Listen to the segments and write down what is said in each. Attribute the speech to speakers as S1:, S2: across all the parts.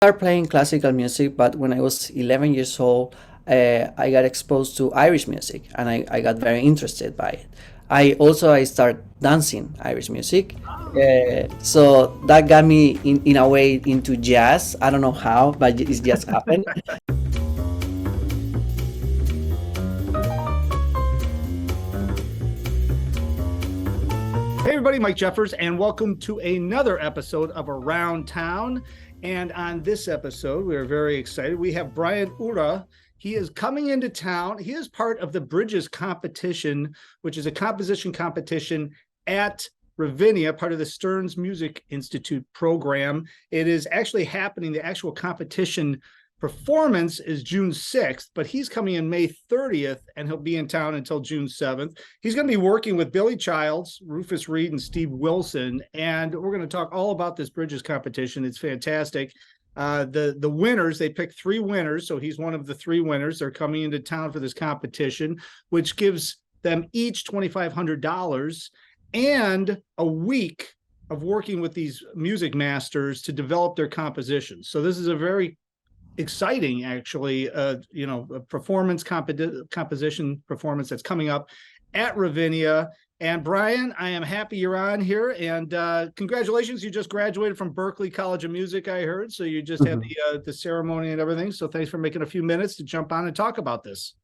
S1: started playing classical music, but when I was 11 years old, I got exposed to Irish music, and I got very interested by it. I started dancing Irish music, so that got me in a way into jazz. I don't know how, but it just happened.
S2: Hey everybody, Mike Jeffers, and welcome to another episode of Around Town. And on this episode, we are very excited. We have Brian Urra. He is coming into town. He is part of the Bridges competition, which is a composition competition at Ravinia, part of the Steans Music Institute program. It is actually happening. The actual competition performance is June 6th, but he's coming in May 30th, and he'll be in town until June 7th. He's going to be working with Billy Childs, Rufus Reed, and Steve Wilson, and we're going to talk all about this Bridges competition. It's fantastic. The winners, they picked 3 winners, so he's one of the 3 winners. They're coming into town for this competition, which gives them each $2,500 and a week of working with these music masters to develop their compositions. So this is a very exciting, actually, a composition performance that's coming up at Ravinia. And Brian, I am happy you're on here, and congratulations, you just graduated from Berklee College of Music, I heard. So you just had the ceremony and everything. So thanks for making a few minutes to jump on and talk about this.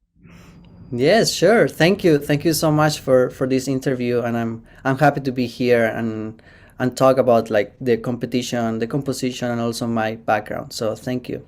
S1: Yes, sure. Thank you so much for this interview, and I'm happy to be here and talk about like the competition, the composition, and also my background. So thank you.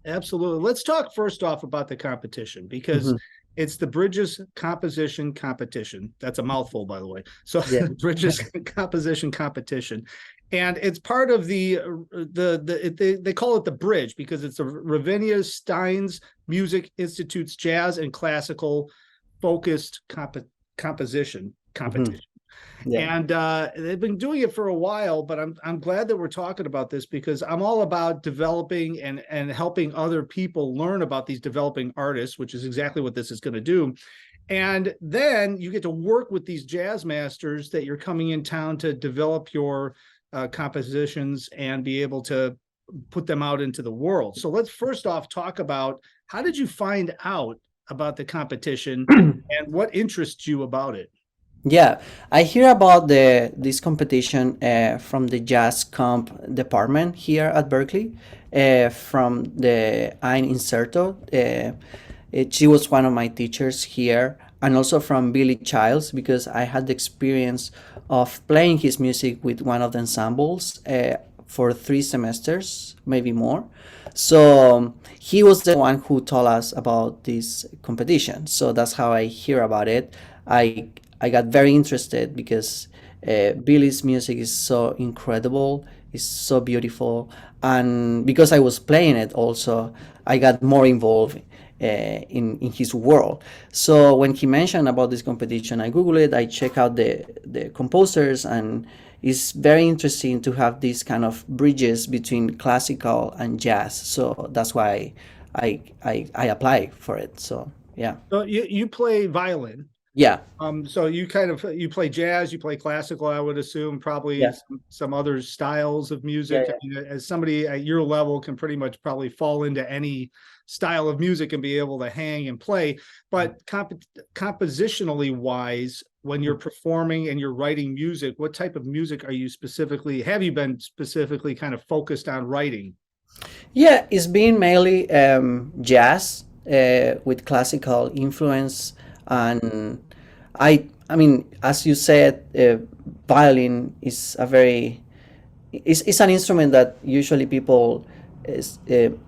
S2: Absolutely. Let's talk first off about the competition, because it's the Bridges Composition Competition. That's a mouthful, by the way. So yeah. Bridges Composition Competition. And it's part of they call it the Bridge because it's the Ravinia Steans Music Institute's jazz and classical focused composition competition. Yeah. And they've been doing it for a while, but I'm glad that we're talking about this, because I'm all about developing and helping other people learn about these developing artists, which is exactly what this is going to do. And then you get to work with these jazz masters that you're coming in town to develop your compositions and be able to put them out into the world. So let's first off talk about, how did you find out about the competition and what interests you about it?
S1: Yeah, I hear about this competition from the jazz comp department here at Berklee, from the Insititute. She was one of my teachers here, and also from Billy Childs, because I had the experience of playing his music with one of the ensembles for 3 semesters, maybe more. So he was the one who told us about this competition. So that's how I hear about it. I got very interested because Billy's music is so incredible, it's so beautiful, and because I was playing it also, I got more involved in his world. So when he mentioned about this competition, I Googled it, I check out the composers, and it's very interesting to have these kind of bridges between classical and jazz. So that's why I apply for it. So yeah.
S2: So you play violin.
S1: Yeah.
S2: So you play jazz, you play classical, I would assume, probably some other styles of music.
S1: Yeah.
S2: I mean, as somebody at your level can pretty much probably fall into any style of music and be able to hang and play. But compositionally wise, when you're performing and you're writing music, what type of music have you been specifically kind of focused on writing?
S1: Yeah, it's been mainly jazz with classical influence. And I mean, as you said, violin is it's an instrument that usually people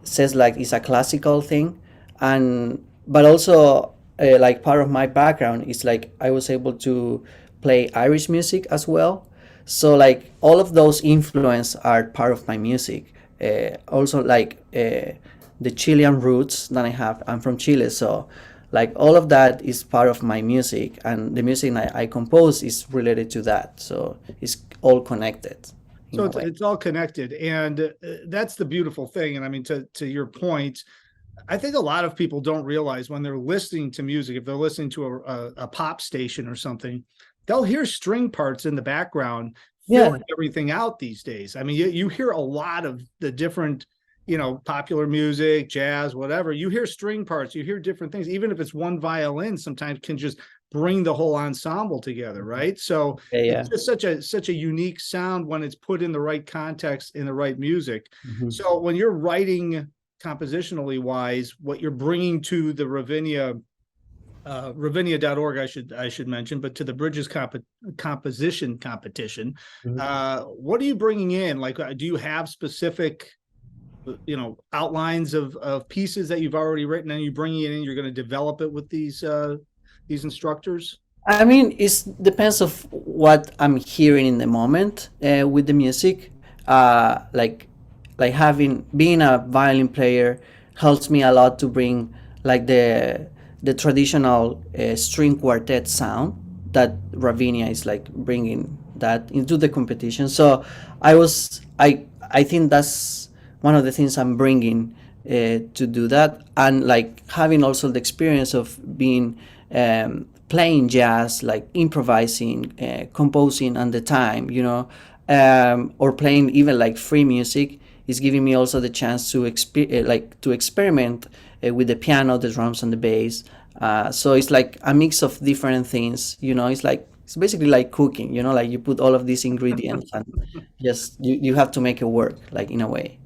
S1: says like it's a classical thing, but also like part of my background is like I was able to play Irish music as well. So like all of those influence are part of my music. Also like the Chilean roots that I have. I'm from Chile, so like all of that is part of my music, and the music I compose is related to that. So it's all connected.
S2: So it's all connected, and that's the beautiful thing. And I mean, to your point, I think a lot of people don't realize when they're listening to music, if they're listening to a pop station or something, they'll hear string parts in the background filling everything out these days. I mean, you hear a lot of the different popular music, jazz, whatever, you hear string parts, you hear different things, even if it's one violin, sometimes can just bring the whole ensemble together, right? So
S1: Yeah, yeah.
S2: it's just such a unique sound when it's put in the right context, in the right music.
S1: Mhm.
S2: So when you're writing compositionally wise, what you're bringing to the Ravinia.org, I should mention, but to the Bridges composition competition,
S1: Mhm.
S2: what are you bringing in? Like, do you have specific, outlines of pieces that you've already written, and you bringing it in? You're going to develop it with these instructors.
S1: I mean, it depends of what I'm hearing in the moment with the music. Like, having being a violin player helps me a lot to bring like the traditional string quartet sound that Ravinia is like bringing that into the competition. So I think that's one of the things I'm bringing to do that, and like having also the experience of being playing jazz, like improvising, composing on the time, or playing even like free music is giving me also the chance to to experiment with the piano, the drums, and the bass. So it's like a mix of different things. It's basically like cooking. Like you put all of these ingredients and just you have to make it work, like in a way.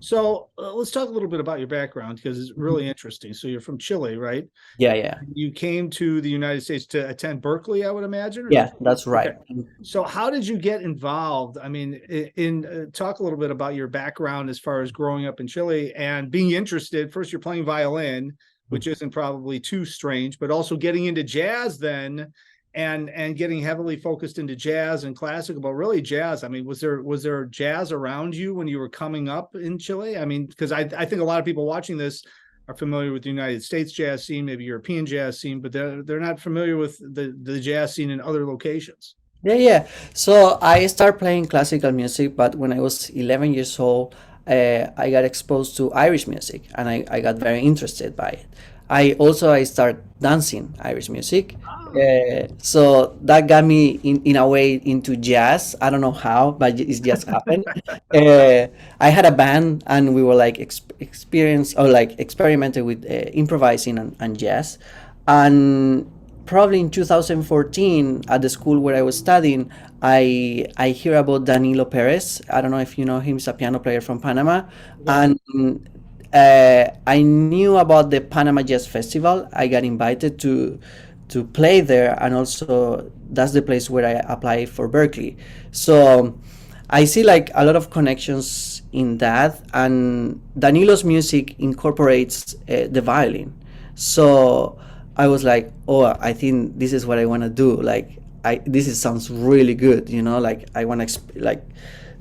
S2: So let's talk a little bit about your background, because it's
S1: Mhm.
S2: really interesting. So you're from Chile, right?
S1: Yeah, yeah,
S2: You came to the United States to attend Berkeley, I would imagine, or did
S1: yeah.
S2: you?
S1: That's
S2: Okay.
S1: right.
S2: So how did you get involved? I mean, talk a little bit about your background as far as growing up in Chile and being interested. First, you're playing violin, which isn't probably too strange, but also getting into jazz then, and getting heavily focused into jazz and classical, but really jazz. I mean, was there jazz around you when you were coming up in Chile? I mean, because I think a lot of people watching this are familiar with the United States jazz scene, maybe European jazz scene, but they're not familiar with the jazz scene in other locations.
S1: Yeah, yeah. So I started playing classical music, but when I was 11 years old, I got exposed to Irish music, and I got very interested by it. I started dancing Irish music.
S2: Ah.
S1: So that got me in a way into jazz. I don't know how, but it just happened. I had a band, and we were like experience or like experimented with improvising and jazz. And probably in 2014 at the school where I was studying, I hear about Danilo Perez. I don't know if you know him. He's a piano player from Panama,
S2: Yes.
S1: and I knew about the Panama Jazz Festival. I got invited to play there, and also that's the place where I apply for Berkeley. So I see like a lot of connections in that, and Danilo's music incorporates the violin. So I was like, oh, I think this is what I want to do. Like, sounds really good. Like I want to like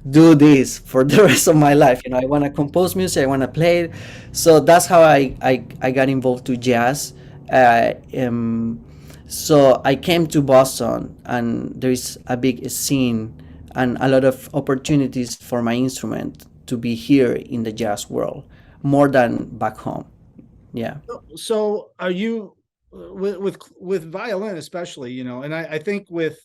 S1: do this for the rest of my life. I want to compose music. I want to play it. So that's how I got involved to jazz. Uh, um, so I came to Boston, and there is a big scene and a lot of opportunities for my instrument to be here in the jazz world more than back home. Yeah.
S2: So are you with violin especially, and I think with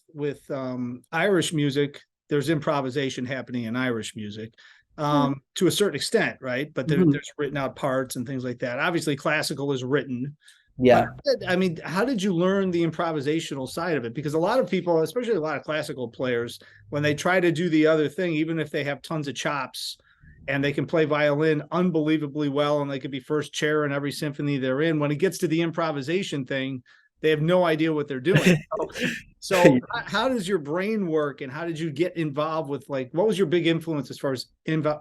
S2: Irish music, there's improvisation happening in Irish music, to a certain extent, right? But
S1: Mhm.
S2: there's written out parts and things like that. Obviously, classical is written. But
S1: Yeah.
S2: I mean, how did you learn the improvisational side of it? Because a lot of people, especially a lot of classical players, when they try to do the other thing, even if they have tons of chops and they can play violin unbelievably well and they could be first chair in every symphony they're in, when it gets to the improvisation thing, they have no idea what they're doing. So how does your brain work, and how did you get involved with, like, what was your big influence as far as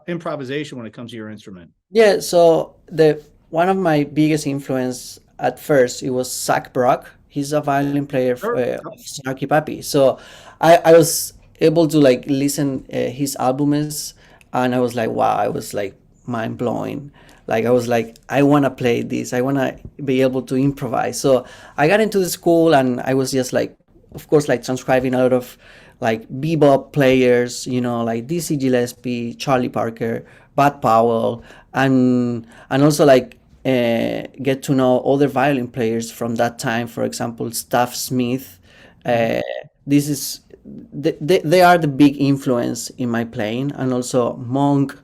S2: improvisation when it comes to your instrument?
S1: Yeah, so the one of my biggest influence at first it was Zach Brock. He's a violin player
S2: Sure.
S1: of Snarky Puppy. So I was able to like listen his albums, and I was like, wow, I was like mind blowing. Like I was like, I want to play this. I want to be able to improvise. So I got into the school, and I was just like, of course, like transcribing a lot of like bebop players, like Dizzy Gillespie, Charlie Parker, Bud Powell, and also like get to know other violin players from that time. For example, Staff Smith.
S2: Mhm.
S1: Uh, this is they are the big influence in my playing, and also Monk,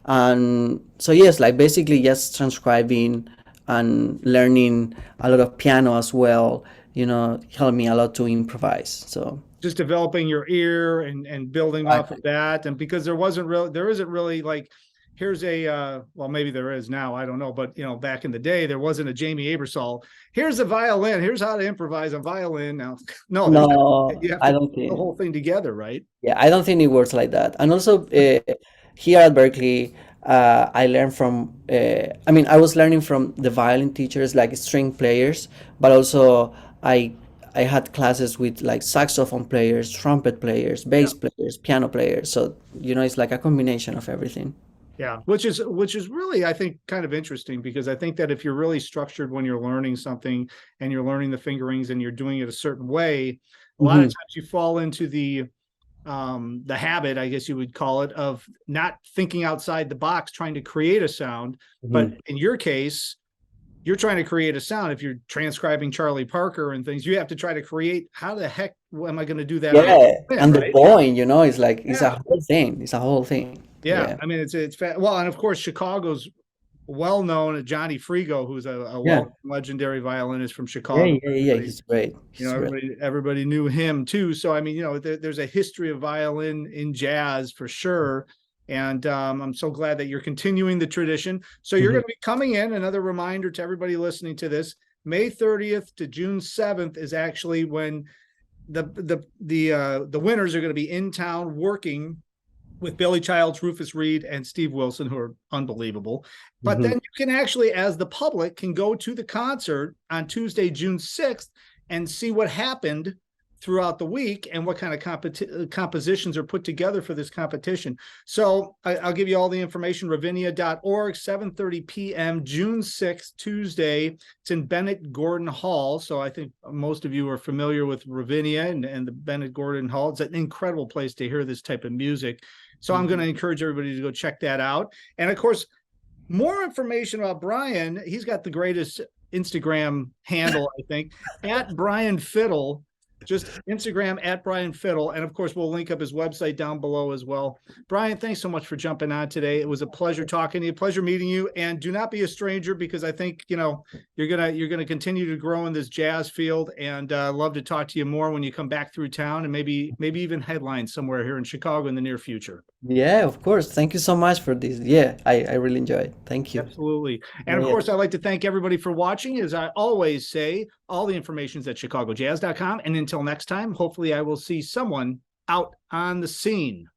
S1: And so yes, like basically just transcribing and learning a lot of piano as well, helped me a lot to improvise. So
S2: just developing your ear and building off of that. And because there isn't really like, here's a well, maybe there is now, I don't know, but back in the day there wasn't a Jamie Aebersold, here's a violin, here's how to improvise a violin. Now
S1: no,
S2: you have
S1: I
S2: to
S1: don't
S2: put the
S1: think.
S2: whole thing together, right?
S1: Yeah, I don't think it works like that. And also, here at Berkeley, I learned from. I mean, I was learning from the violin teachers, like string players, but also I had classes with like saxophone players, trumpet players,
S2: Yeah.
S1: bass players, piano players. So it's like a combination of everything.
S2: Yeah, which is really, I think, kind of interesting, because I think that if you're really structured when you're learning something and you're learning the fingerings and you're doing it a certain way, a lot of
S1: Hmm.
S2: times you fall into the habit, I guess you would call it, of not thinking outside the box, trying to create a sound. But
S1: Hmm.
S2: in your case, you're trying to create a sound. If you're transcribing Charlie Parker and things, you have to try to create, how the heck am I going to do that on
S1: Yeah,
S2: the
S1: and the
S2: right?
S1: point, it's like it's a
S2: Yeah.
S1: whole thing. It's a whole thing.
S2: Yeah.
S1: Yeah,
S2: I mean, well, and of course, Chicago's well-known Johnny Frigo, who's a
S1: yeah,
S2: legendary violinist from
S1: yeah,
S2: Chicago.
S1: yeah, yeah. He's great. He's great.
S2: Everybody knew him too. So I mean, there's a history of violin in jazz for sure. And I'm so glad that you're continuing the tradition. So you're
S1: Hmm.
S2: going to be coming in. Another reminder to everybody listening to this: May 30th to June 7th is actually when the winners are going to be in town working with Billy Childs, Rufus Reed, and Steve Wilson, who are unbelievable. But
S1: Hmm.
S2: then you can actually, as the public, can go to the concert on Tuesday, June 6th, and see what happened throughout the week and what kind of compositions are put together for this competition. So I'll give you all the information: ravinia.org, 7:30 p.m., June 6th, Tuesday. It's in Bennett Gordon Hall. So I think most of you are familiar with Ravinia and the Bennett Gordon Hall. It's an incredible place to hear this type of music. So I'm going to encourage everybody to go check that out. And of course, more information about Brian. He's got the greatest Instagram handle, I think, at Brian Fiddle. Just Instagram at Brian Fiddle. And of course, we'll link up his website down below as well. Brian, thanks so much for jumping on today. It was a pleasure talking to you, pleasure meeting you. And do not be a stranger, because I think, you're gonna continue to grow in this jazz field, and love to talk to you more when you come back through town, and maybe even headline somewhere here in Chicago in the near future.
S1: Yeah, of course. Thank you so much for this. Yeah, I really enjoyed it. Thank you.
S2: Absolutely. And of
S1: Yeah.
S2: course, I'd like to thank everybody for watching. As I always say, all the information is at chicagojazz.com. And until next time, hopefully I will see someone out on the scene.